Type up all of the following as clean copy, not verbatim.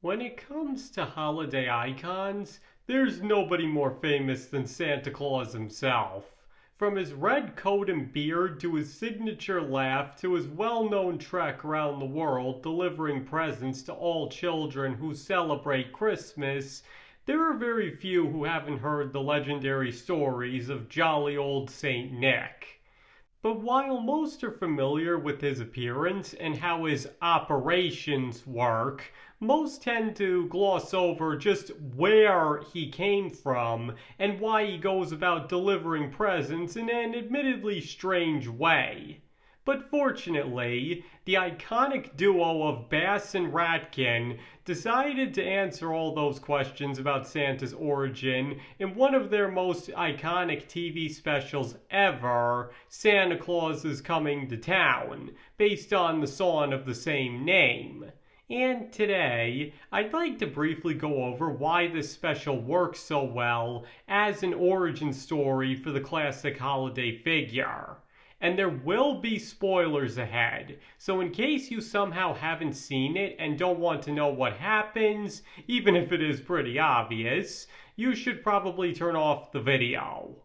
When it comes to holiday icons, there's nobody more famous than Santa Claus himself. From his red coat and beard to his signature laugh to his well-known trek around the world delivering presents to all children who celebrate Christmas, there are very few who haven't heard the legendary stories of jolly old Saint Nick. But while most are familiar with his appearance and how his operations work, most tend to gloss over just where he came from and why he goes about delivering presents in an admittedly strange way. But fortunately, the iconic duo of Bass and Ratkin decided to answer all those questions about Santa's origin in one of their most iconic TV specials ever, Santa Claus is Coming to Town, based on the song of the same name. And today, I'd like to briefly go over why this special works so well as an origin story for the classic holiday figure. And there will be spoilers ahead, so in case you somehow haven't seen it and don't want to know what happens, even if it is pretty obvious, you should probably turn off the video.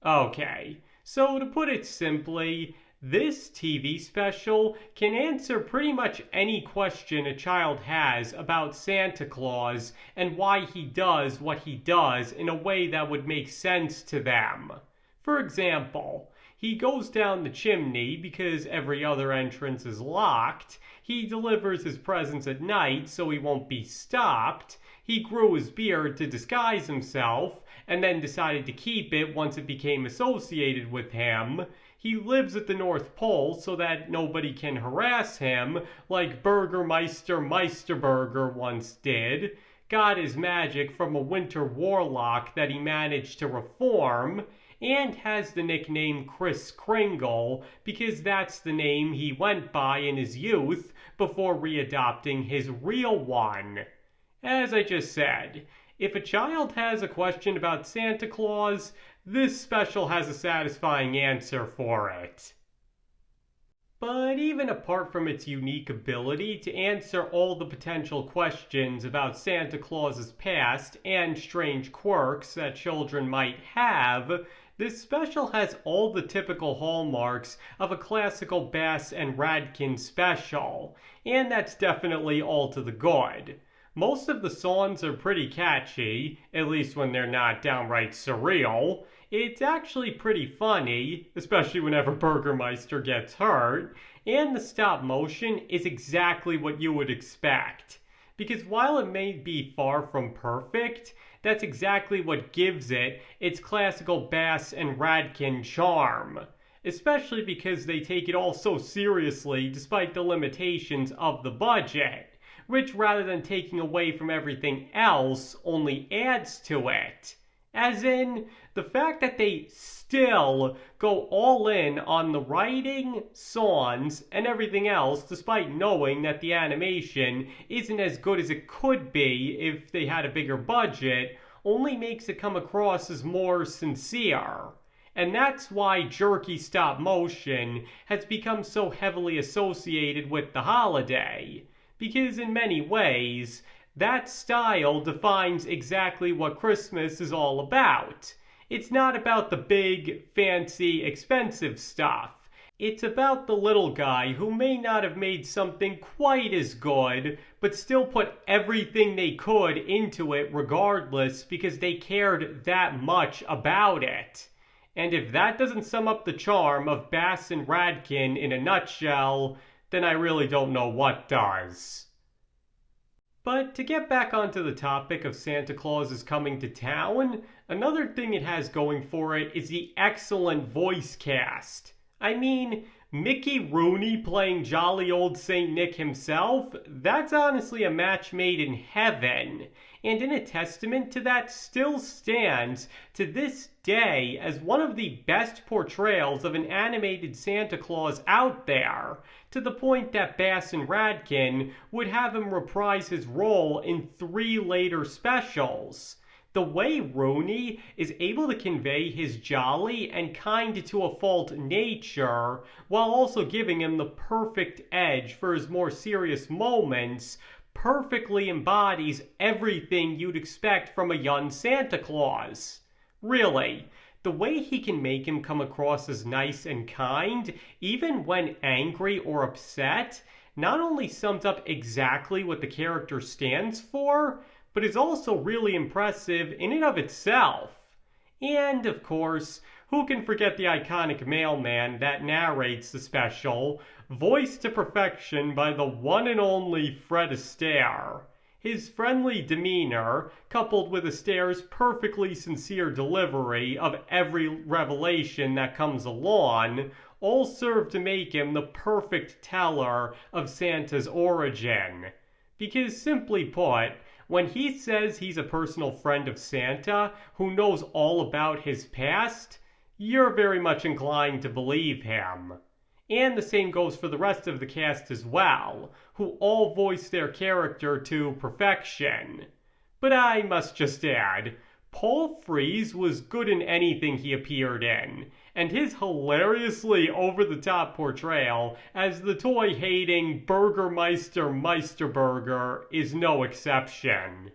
Okay, so to put it simply, this TV special can answer pretty much any question a child has about Santa Claus and why he does what he does in a way that would make sense to them. For example, he goes down the chimney because every other entrance is locked, he delivers his presents at night so he won't be stopped, he grew his beard to disguise himself, and then decided to keep it once it became associated with him, he lives at the North Pole so that nobody can harass him, like Burgermeister Meisterburger once did, got his magic from a winter warlock that he managed to reform, and has the nickname Kris Kringle because that's the name he went by in his youth before readopting his real one. As I just said, if a child has a question about Santa Claus, this special has a satisfying answer for it. But even apart from its unique ability to answer all the potential questions about Santa Claus's past and strange quirks that children might have, this special has all the typical hallmarks of a classical Bass and Radkin special, and that's definitely all to the good. Most of the songs are pretty catchy, at least when they're not downright surreal. It's actually pretty funny, especially whenever Burgermeister gets hurt, and the stop motion is exactly what you would expect. Because while it may be far from perfect, that's exactly what gives it its classical Bass and Radkin charm. Especially because they take it all so seriously despite the limitations of the budget, which rather than taking away from everything else only adds to it. As in, the fact that they still go all in on the writing, songs, and everything else despite knowing that the animation isn't as good as it could be if they had a bigger budget, only makes it come across as more sincere. And that's why jerky stop motion has become so heavily associated with the holiday. Because in many ways, that style defines exactly what Christmas is all about. It's not about the big, fancy, expensive stuff. It's about the little guy who may not have made something quite as good, but still put everything they could into it regardless because they cared that much about it. And if that doesn't sum up the charm of Bass and Radkin in a nutshell, then I really don't know what does. But to get back onto the topic of Santa Claus is Coming to Town, another thing it has going for it is the excellent voice cast. I mean, Mickey Rooney playing jolly old Saint Nick himself, that's honestly a match made in heaven. And in a testament to that still stands to this day as one of the best portrayals of an animated Santa Claus out there, to the point that Bass and Radkin would have him reprise his role in 3 later specials. The way Rooney is able to convey his jolly and kind to a fault nature while also giving him the perfect edge for his more serious moments perfectly embodies everything you'd expect from a young Santa Claus. Really, the way he can make him come across as nice and kind, even when angry or upset, not only sums up exactly what the character stands for, but is also really impressive in and of itself. And, of course, who can forget the iconic mailman that narrates the special, voiced to perfection by the one and only Fred Astaire. His friendly demeanor, coupled with Astaire's perfectly sincere delivery of every revelation that comes along, all serve to make him the perfect teller of Santa's origin. Because simply put, when he says he's a personal friend of Santa who knows all about his past, you're very much inclined to believe him. And the same goes for the rest of the cast as well, who all voice their character to perfection. But I must just add, Paul Frees was good in anything he appeared in, and his hilariously over-the-top portrayal as the toy-hating Burgermeister Meisterburger is no exception.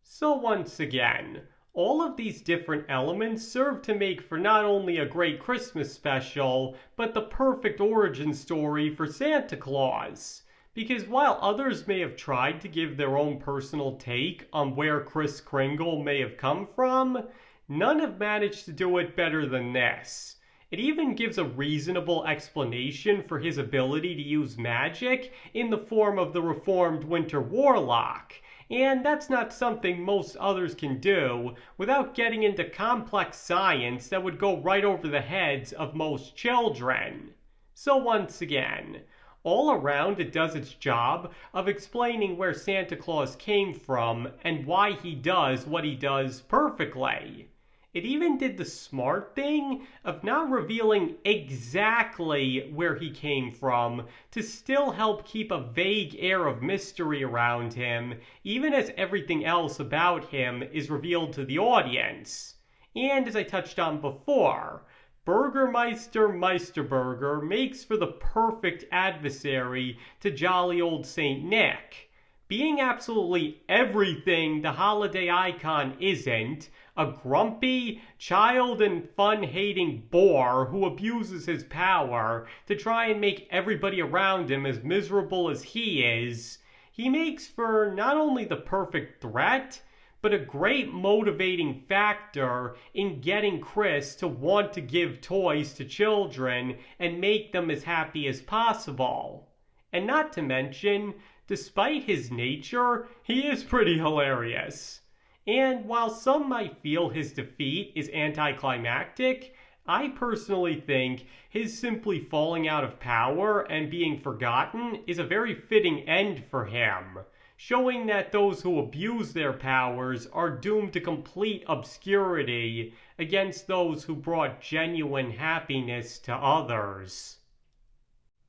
So once again, all of these different elements serve to make for not only a great Christmas special, but the perfect origin story for Santa Claus. Because while others may have tried to give their own personal take on where Kris Kringle may have come from, none have managed to do it better than this. It even gives a reasonable explanation for his ability to use magic in the form of the reformed Winter Warlock, and that's not something most others can do without getting into complex science that would go right over the heads of most children. So once again, all around it does its job of explaining where Santa Claus came from and why he does what he does perfectly. It even did the smart thing of not revealing exactly where he came from to still help keep a vague air of mystery around him, even as everything else about him is revealed to the audience. And as I touched on before, Burgermeister Meisterburger makes for the perfect adversary to jolly old Saint Nick. Being absolutely everything the holiday icon isn't, a grumpy, child and fun-hating bore who abuses his power to try and make everybody around him as miserable as he is, he makes for not only the perfect threat, but a great motivating factor in getting Kris to want to give toys to children and make them as happy as possible. And not to mention, despite his nature, he is pretty hilarious. And while some might feel his defeat is anticlimactic, I personally think his simply falling out of power and being forgotten is a very fitting end for him, showing that those who abuse their powers are doomed to complete obscurity against those who brought genuine happiness to others.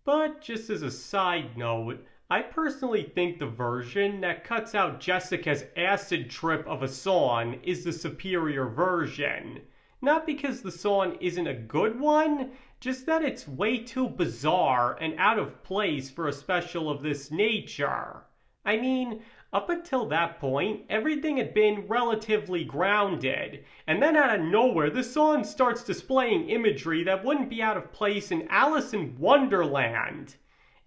But just as a side note, I personally think the version that cuts out Jessica's acid trip of a song is the superior version. Not because the song isn't a good one, just that it's way too bizarre and out of place for a special of this nature. I mean, up until that point, everything had been relatively grounded, and then out of nowhere the song starts displaying imagery that wouldn't be out of place in Alice in Wonderland.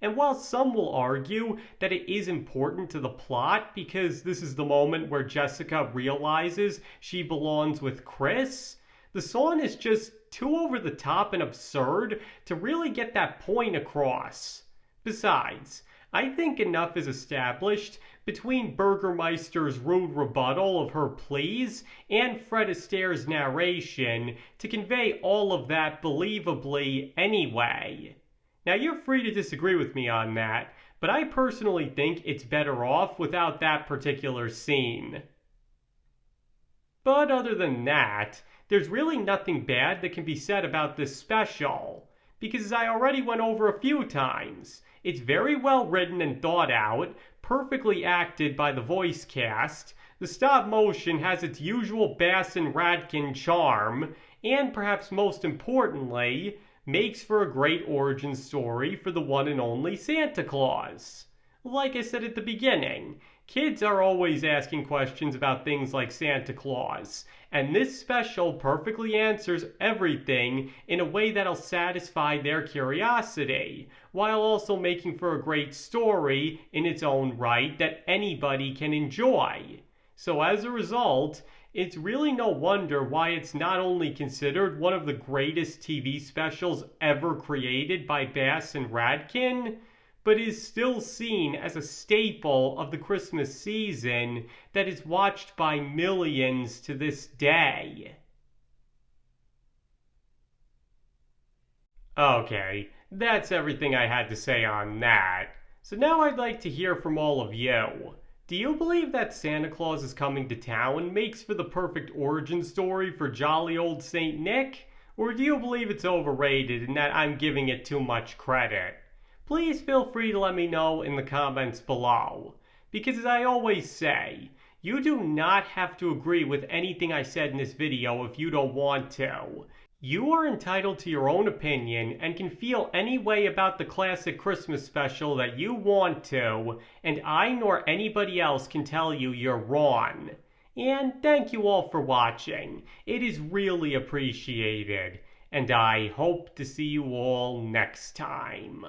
And while some will argue that it is important to the plot because this is the moment where Jessica realizes she belongs with Kris, the song is just too over the top and absurd to really get that point across. Besides, I think enough is established between Burgermeister's rude rebuttal of her pleas and Fred Astaire's narration to convey all of that believably anyway. Now you're free to disagree with me on that, but I personally think it's better off without that particular scene. But other than that, there's really nothing bad that can be said about this special, because as I already went over a few times, it's very well written and thought out, perfectly acted by the voice cast, the stop motion has its usual Bass and Radkin charm, and perhaps most importantly, makes for a great origin story for the one and only Santa Claus. Like I said at the beginning, kids are always asking questions about things like Santa Claus, and this special perfectly answers everything in a way that'll satisfy their curiosity, while also making for a great story in its own right that anybody can enjoy. So as a result, it's really no wonder why it's not only considered one of the greatest TV specials ever created by Bass and Radkin, but is still seen as a staple of the Christmas season that is watched by millions to this day. Okay, that's everything I had to say on that. So now I'd like to hear from all of you. Do you believe that Santa Claus is coming to town makes for the perfect origin story for jolly old Saint Nick? Or do you believe it's overrated and that I'm giving it too much credit? Please feel free to let me know in the comments below. Because as I always say, you do not have to agree with anything I said in this video if you don't want to. You are entitled to your own opinion and can feel any way about the classic Christmas special that you want to, and I nor anybody else can tell you you're wrong. And thank you all for watching. It is really appreciated. And I hope to see you all next time.